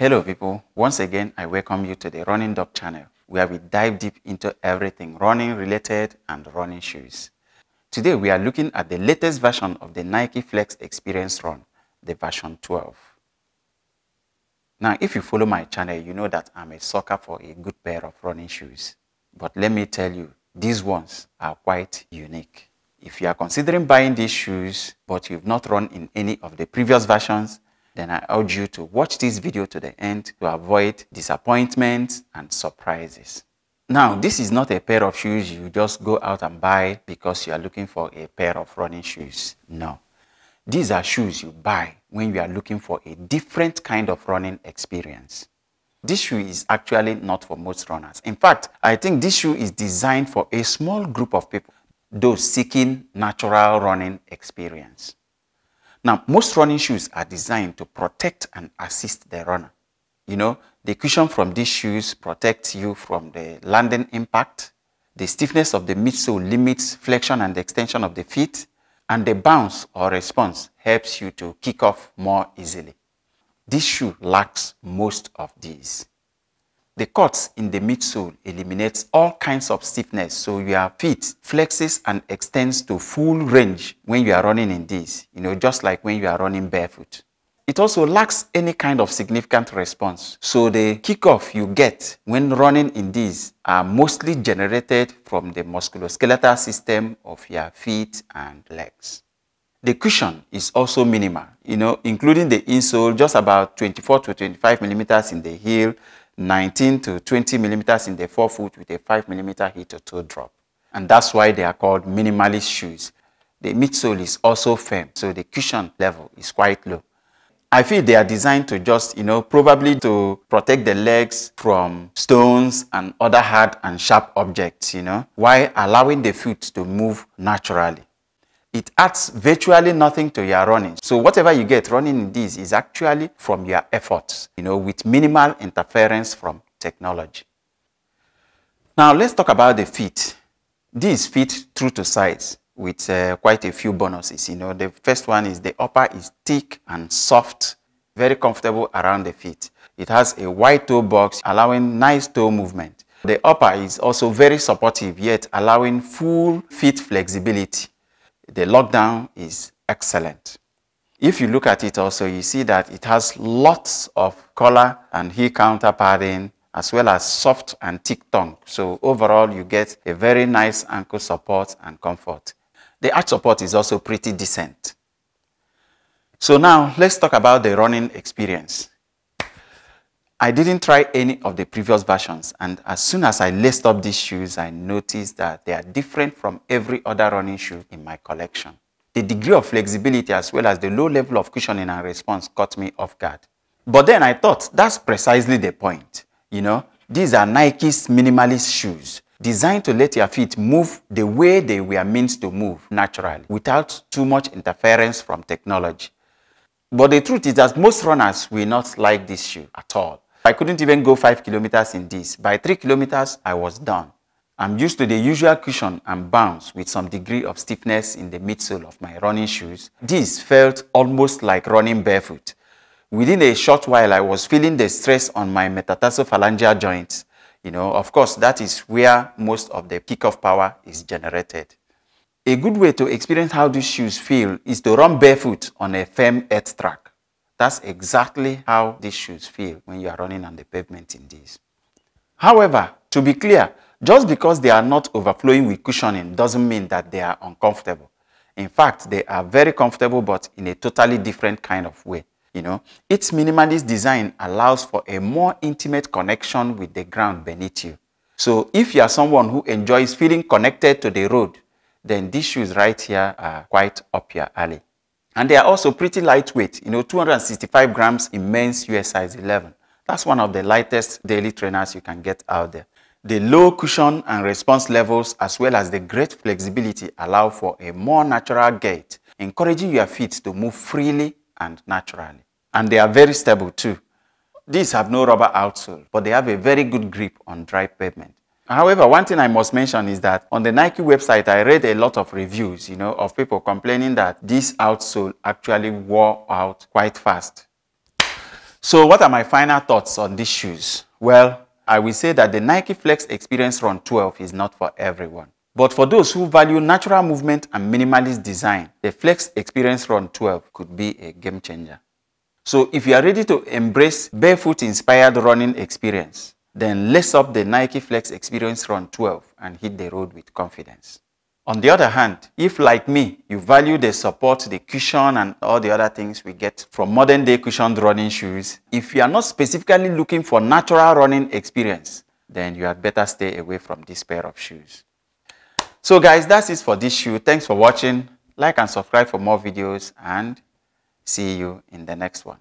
Hello people, once again I welcome you to the Running Dog channel where we dive deep into everything running related and running shoes. Today we are looking at the latest version of the Nike Flex Experience Run, the version 12. Now if you follow my channel, you know that I'm a sucker for a good pair of running shoes. But let me tell you, these ones are quite unique. If you are considering buying these shoes but you've not run in any of the previous versions, then I urge you to watch this video to the end to avoid disappointments and surprises. Now, this is not a pair of shoes you just go out and buy because you are looking for a pair of running shoes. No. These are shoes you buy when you are looking for a different kind of running experience. This shoe is actually not for most runners. In fact, I think this shoe is designed for a small group of people, those seeking natural running experience. Now, most running shoes are designed to protect and assist the runner. You know, the cushion from these shoes protects you from the landing impact. The stiffness of the midsole limits flexion and extension of the feet. And the bounce or response helps you to kick off more easily. This shoe lacks most of these. The cuts in the midsole eliminates all kinds of stiffness, so your feet flexes and extends to full range when you are running in these, just like when you are running barefoot. It also lacks any kind of significant response, so the kickoff you get when running in these are mostly generated from the musculoskeletal system of your feet and legs. The cushion is also minimal, including the insole, just about 24 to 25 millimeters in the heel, 19 to 20 millimeters in the forefoot with a 5 millimeter heel to toe drop. And that's why they are called minimalist shoes. The midsole is also firm, so the cushion level is quite low. I feel they are designed to just, probably to protect the legs from stones and other hard and sharp objects, while allowing the foot to move naturally. It adds virtually nothing to your running. So whatever you get running in these is actually from your efforts, with minimal interference from technology. Now let's talk about the feet. These fit true to size with quite a few bonuses. The first one is the upper is thick and soft, very comfortable around the feet. It has a wide toe box allowing nice toe movement. The upper is also very supportive, yet allowing full feet flexibility. The lockdown is excellent. If you look at it also, you see that it has lots of collar and heel counter padding, as well as soft and thick tongue. So overall, you get a very nice ankle support and comfort. The arch support is also pretty decent. So now, let's talk about the running experience. I didn't try any of the previous versions, and as soon as I laced up these shoes, I noticed that they are different from every other running shoe in my collection. The degree of flexibility as well as the low level of cushioning and response caught me off guard. But then I thought that's precisely the point. These are Nike's minimalist shoes, designed to let your feet move the way they were meant to move naturally, without too much interference from technology. But the truth is that most runners will not like this shoe at all. I couldn't even go 5 kilometers in this. By 3 kilometers, I was done. I'm used to the usual cushion and bounce with some degree of stiffness in the midsole of my running shoes. This felt almost like running barefoot. Within a short while, I was feeling the stress on my metatarsophalangeal joints. Of course, that is where most of the kickoff power is generated. A good way to experience how these shoes feel is to run barefoot on a firm earth track. That's exactly how these shoes feel when you are running on the pavement in these. However, to be clear, just because they are not overflowing with cushioning doesn't mean that they are uncomfortable. In fact, they are very comfortable, but in a totally different kind of way. Its minimalist design allows for a more intimate connection with the ground beneath you. So if you are someone who enjoys feeling connected to the road, then these shoes right here are quite up your alley. And they are also pretty lightweight, 265 grams in men's US size 11. That's one of the lightest daily trainers you can get out there. The low cushion and response levels, as well as the great flexibility, allow for a more natural gait, encouraging your feet to move freely and naturally. And they are very stable too. These have no rubber outsole, but they have a very good grip on dry pavement. However, one thing I must mention is that on the Nike website, I read a lot of reviews, of people complaining that this outsole actually wore out quite fast. So what are my final thoughts on these shoes? Well, I will say that the Nike Flex Experience Run 12 is not for everyone. But for those who value natural movement and minimalist design, the Flex Experience Run 12 could be a game changer. So if you are ready to embrace barefoot-inspired running experience, then lace up the Nike Flex Experience Run 12 and hit the road with confidence. On the other hand, if like me, you value the support, the cushion and all the other things we get from modern day cushioned running shoes, if you are not specifically looking for natural running experience, then you had better stay away from this pair of shoes. So guys, that's it for this shoe. Thanks for watching. Like and subscribe for more videos and see you in the next one.